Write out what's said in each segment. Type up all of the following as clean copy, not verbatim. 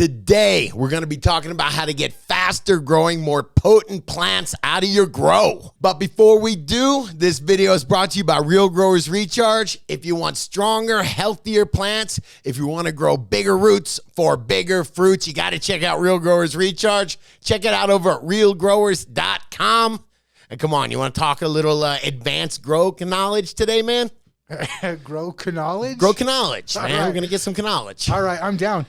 Today, we're going to be talking about how to get faster growing, more potent plants out of your grow. But before we do, this video is brought to you by Real Growers Recharge. If you want stronger, healthier plants, if you want to grow bigger roots for bigger fruits, you got to check out Real Growers Recharge. Check it out over at realgrowers.com. And come on, you want to talk a little advanced grow knowledge today, man? Grow knowledge? Grow knowledge, man. Right. We're going to get some knowledge. All right, I'm down.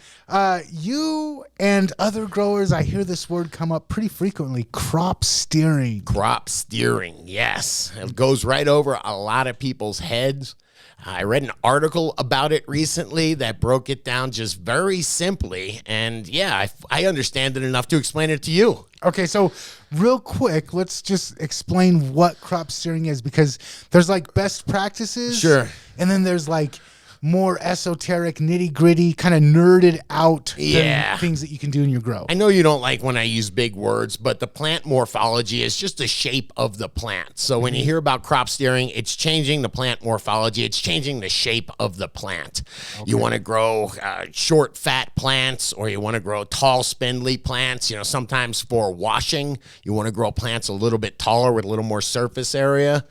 You and other growers, I hear this word come up pretty frequently, crop steering. Crop steering, yes. It goes right over a lot of people's heads. I read an article about it recently that broke it down just very simply. And yeah, I understand it enough to explain it to you. Okay, so real quick, let's just explain what crop steering is, because there's like best practices. Sure. And then there's like more esoteric, nitty-gritty, kind of nerded out things that you can do in your grow. I know you don't like when I use big words, but the plant morphology is just the shape of the plant. So when you hear about crop steering, it's changing the plant morphology. It's changing the shape of the plant. Okay. You want to grow short, fat plants, or you want to grow tall, spindly plants. You know, sometimes for washing, you want to grow plants a little bit taller with a little more surface area.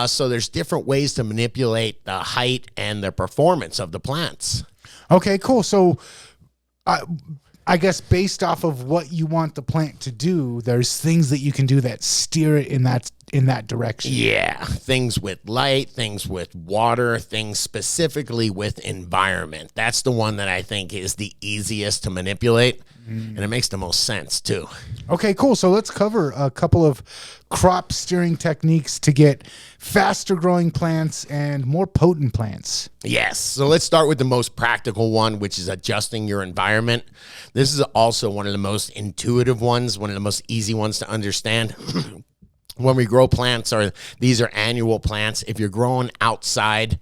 So there's different ways to manipulate the height and the performance of the plants. Okay, cool. So I guess based off of what you want the plant to do, there's things that you can do that steer it in that direction. Yeah, things with light, things with water, things specifically with environment. That's the one that I think is the easiest to manipulate, and it makes the most sense too. Okay, cool. So let's cover a couple of crop steering techniques to get faster growing plants and more potent plants. Yes. So let's start with the most practical one, which is adjusting your environment. This is also one of the most intuitive ones, one of the most easy ones to understand. When we grow plants, these are annual plants. If you're growing outside,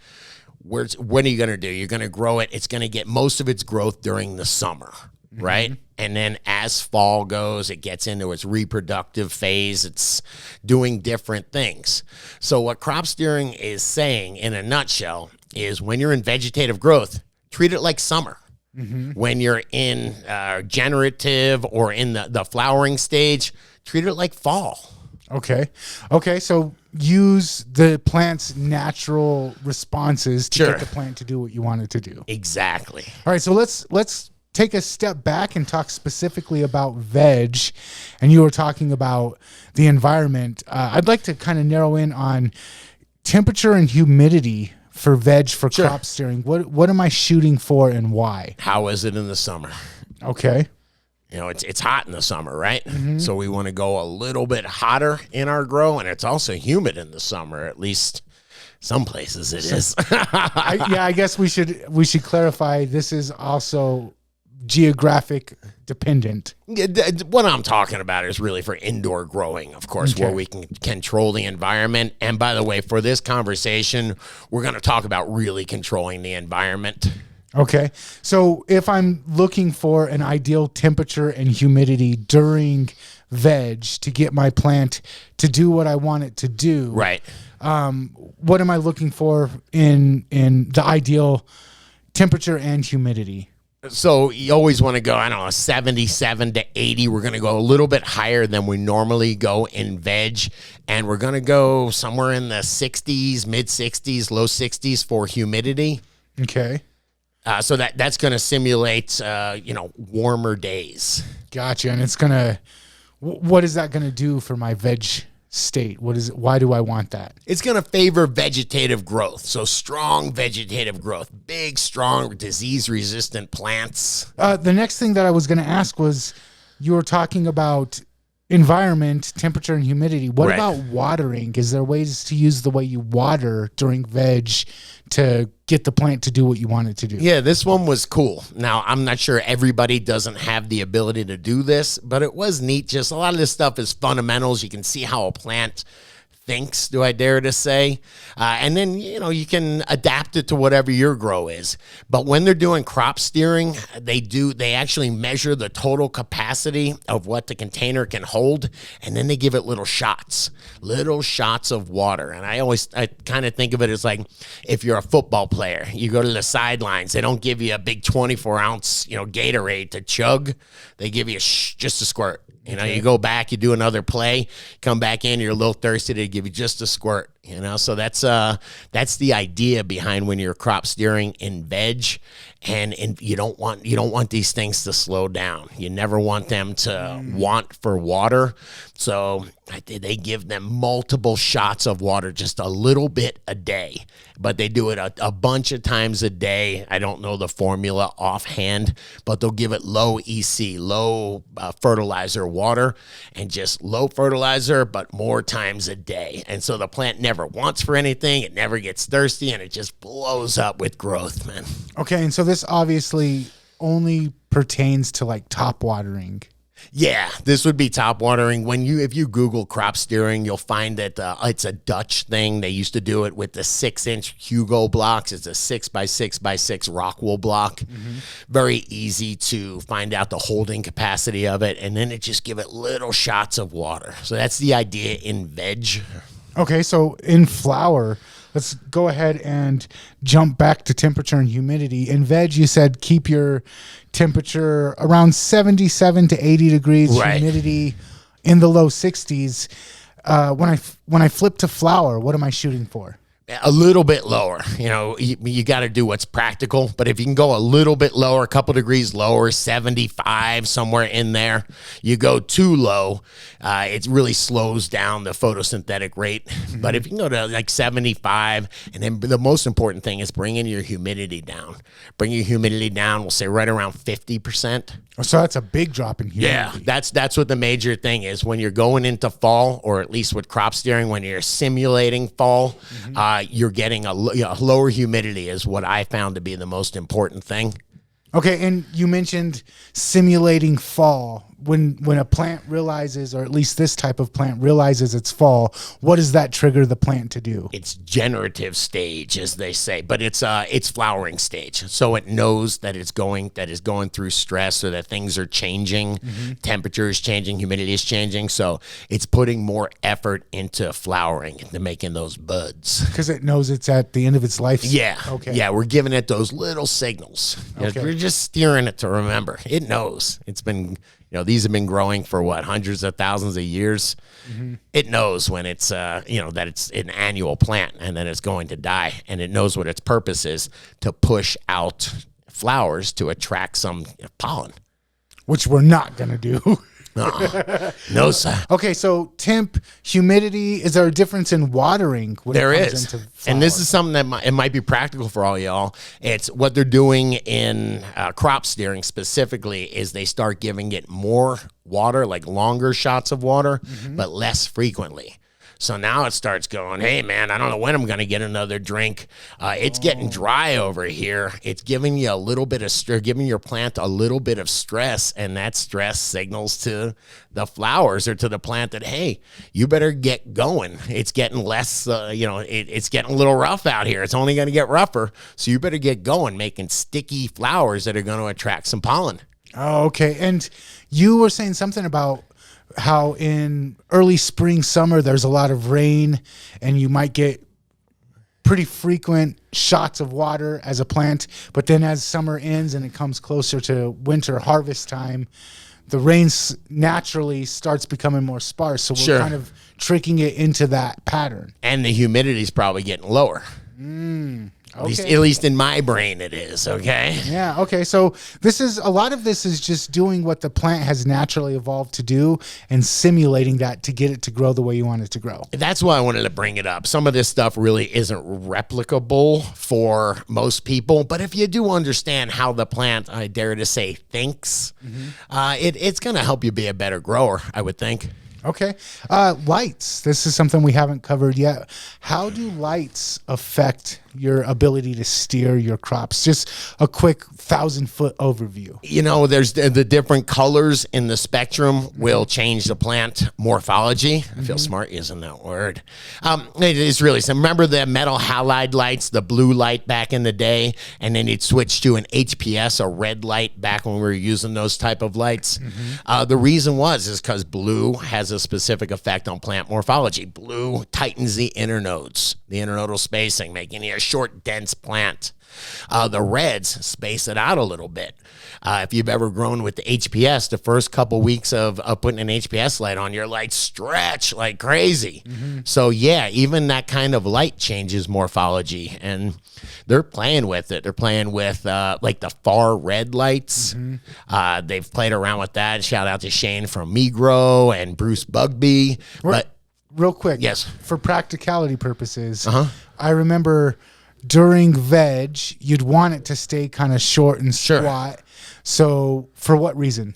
what are you going to do? You're going to grow it. It's going to get most of its growth during the summer, right? And then as fall goes, it gets into its reproductive phase. It's doing different things. So what crop steering is saying in a nutshell is when you're in vegetative growth, treat it like summer. When you're in generative or in the flowering stage, treat it like fall. Okay. So use the plant's natural responses to get the plant to do what you want it to do. Exactly. All right. So let's take a step back and talk specifically about veg. And you were talking about the environment. I'd like to kind of narrow in on temperature and humidity for veg for crop steering. What am I shooting for and why? How is it in the summer? Okay. You know, it's hot in the summer, right? So we want to go a little bit hotter in our grow, and it's also humid in the summer, at least some places it is. I guess we should clarify this is also geographic dependent. What I'm talking about is really for indoor growing, of course, where we can control the environment. And by the way, for this conversation, we're going to talk about really controlling the environment. Okay. So if I'm looking for an ideal temperature and humidity during veg to get my plant to do what I want it to do, right? What am I looking for in the ideal temperature and humidity? So you always want to go, 77 to 80. We're going to go a little bit higher than we normally go in veg. And we're going to go somewhere in the 60s, mid 60s, low 60s for humidity. Okay. So that's going to simulate, warmer days. Gotcha. And what is that going to do for my veg state? Why do I want that? It's going to favor vegetative growth. So strong vegetative growth, big, strong, disease-resistant plants. The next thing that I was going to ask was, you were talking about environment, temperature, and humidity. What about watering? Is there ways to use the way you water during veg to get the plant to do what you want it to do? Yeah, this one was cool. Now, I'm not sure everybody doesn't have the ability to do this, but it was neat. Just a lot of this stuff is fundamentals. You can see how a plant thinks, do I dare to say? And then, you can adapt it to whatever your grow is. But when they're doing crop steering, they actually measure the total capacity of what the container can hold, and then they give it little shots of water. And I kind of think of it as like if you're a football player, you go to the sidelines, they don't give you a big 24-ounce, Gatorade to chug. They give you just a squirt. You go back, you do another play, come back in, you're a little thirsty, they give you just a squirt. So that's the idea behind when you're crop steering in veg, and you don't want these things to slow down. You never want them to want for water. So they give them multiple shots of water, just a little bit a day, but they do it a bunch of times a day. I don't know the formula offhand, but they'll give it low EC, low fertilizer water, and just low fertilizer, but more times a day. And so the plant never wants for anything. It never gets thirsty, and it just blows up with growth, man. Okay, and so this obviously only pertains to like top watering. Yeah, this would be top watering. If you Google crop steering, you'll find that it's a Dutch thing. They used to do it with the 6-inch Hugo blocks. It's a 6x6x6 rock wool block. Very easy to find out the holding capacity of it, and then it just give it little shots of water. So that's the idea in veg. Okay, so in flower, let's go ahead and jump back to temperature and humidity. In veg, you said keep your temperature around 77 to 80 degrees, right. Humidity in the low 60s. When I flip to flower, what am I shooting for? A little bit lower. You got to do what's practical, but if you can go a little bit lower, a couple degrees lower, 75, somewhere in there, you go too low, it really slows down the photosynthetic rate. But if you can go to like 75, and then the most important thing is bringing your humidity down. Bring your humidity down, we'll say right around 50%. So that's a big drop in humidity. Yeah, that's what the major thing is. When you're going into fall, or at least with crop steering, when you're simulating fall, you're getting a lower humidity is what I found to be the most important thing. Okay, and you mentioned simulating fall. When a plant realizes, or at least this type of plant realizes it's fall, what does that trigger the plant to do? It's generative stage, as they say, but it's flowering stage. So it knows that it's going through stress, or that things are changing, temperature is changing, humidity is changing. So it's putting more effort into flowering, into making those buds. Because it knows it's at the end of its life. Yeah. Okay. Yeah, we're giving it those little signals. Okay. We're just steering it to remember. It knows. It's been, these have been growing for hundreds of thousands of years. It knows when it's, that it's an annual plant and that it's going to die. And it knows what its purpose is, to push out flowers to attract some pollen. Which we're not going to do. No, sir. Okay, so temp, humidity, is there a difference in watering? There is. And this is something that it might be practical for all y'all. It's what they're doing in crop steering specifically is they start giving it more water, like longer shots of water, but less frequently. So now it starts going, hey, man, I don't know when I'm going to get another drink. It's getting dry over here. It's giving you a little bit of giving your plant a little bit of stress, and that stress signals to the flowers or to the plant that, hey, you better get going. It's getting less, it's getting a little rough out here. It's only going to get rougher, so you better get going, making sticky flowers that are going to attract some pollen. Oh, okay. And you were saying something about how in early spring, summer, there's a lot of rain and you might get pretty frequent shots of water as a plant. But then as summer ends and it comes closer to winter harvest time, the rain naturally starts becoming more sparse. So we're kind of tricking it into that pattern. And the humidity is probably getting lower. Okay. At least in my brain it is, okay? Yeah, okay. So a lot of this is just doing what the plant has naturally evolved to do and simulating that to get it to grow the way you want it to grow. That's why I wanted to bring it up. Some of this stuff really isn't replicable for most people, but if you do understand how the plant, I dare to say, thinks, it's going to help you be a better grower, I would think. Okay. Lights. This is something we haven't covered yet. How do lights affect your ability to steer your crops? Just a quick 1,000-foot overview. You know, there's the different colors in the spectrum will change the plant morphology. I feel smart using that word. It is really simple. Remember the metal halide lights, the blue light back in the day, and then it switched to an HPS, a red light, back when we were using those type of lights. The reason is because blue has a specific effect on plant morphology. Blue tightens the internodes, the internodal spacing, making it a short, dense plant. The reds space it out a little bit. If you've ever grown with the HPS, the first couple weeks of putting an HPS light on, your lights stretch like crazy. So yeah, even that kind of light changes morphology, and they're playing with it. They're playing with like the far red lights. They've played around with that. Shout out to Shane from Migro and Bruce Bugby. But real quick, yes, for practicality purposes, I remember during veg, you'd want it to stay kind of short and squat. So for what reason?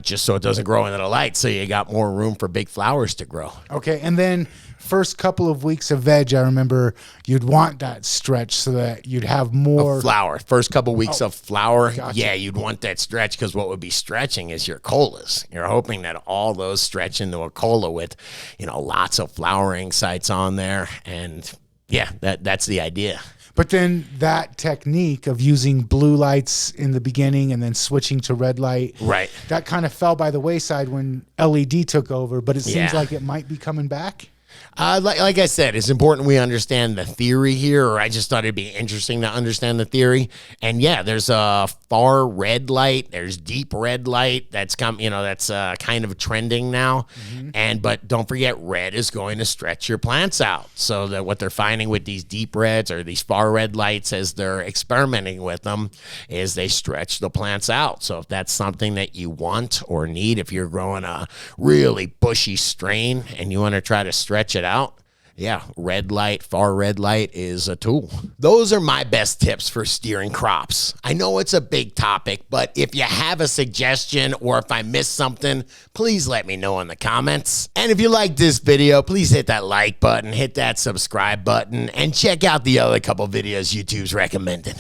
Just so it doesn't grow into the light, so you got more room for big flowers to grow. Okay, and then first couple of weeks of veg, I remember you'd want that stretch so that you'd have more flower. First couple weeks of flower, yeah, you'd want that stretch, because what would be stretching is your colas. You're hoping that all those stretch into a cola with, you know, lots of flowering sites on there, and yeah, that's the idea. But then that technique of using blue lights in the beginning and then switching to red light, right, that kind of fell by the wayside when LED took over, but it seems like it might be coming back. Like I said, it's important we understand the theory here, or I just thought it'd be interesting to understand the theory. And yeah, there's a far red light, there's deep red light that's that's kind of trending now. But don't forget, red is going to stretch your plants out. So that what they're finding with these deep reds or these far red lights as they're experimenting with them is they stretch the plants out. So if that's something that you want or need, if you're growing a really bushy strain and you want to try to stretch it out, yeah, red light, far red light is a tool. Those are my best tips for steering crops. I know it's a big topic, but if you have a suggestion or if I missed something, please let me know in the comments. And if you like this video, please hit that like button, hit that subscribe button, and check out the other couple videos YouTube's recommended.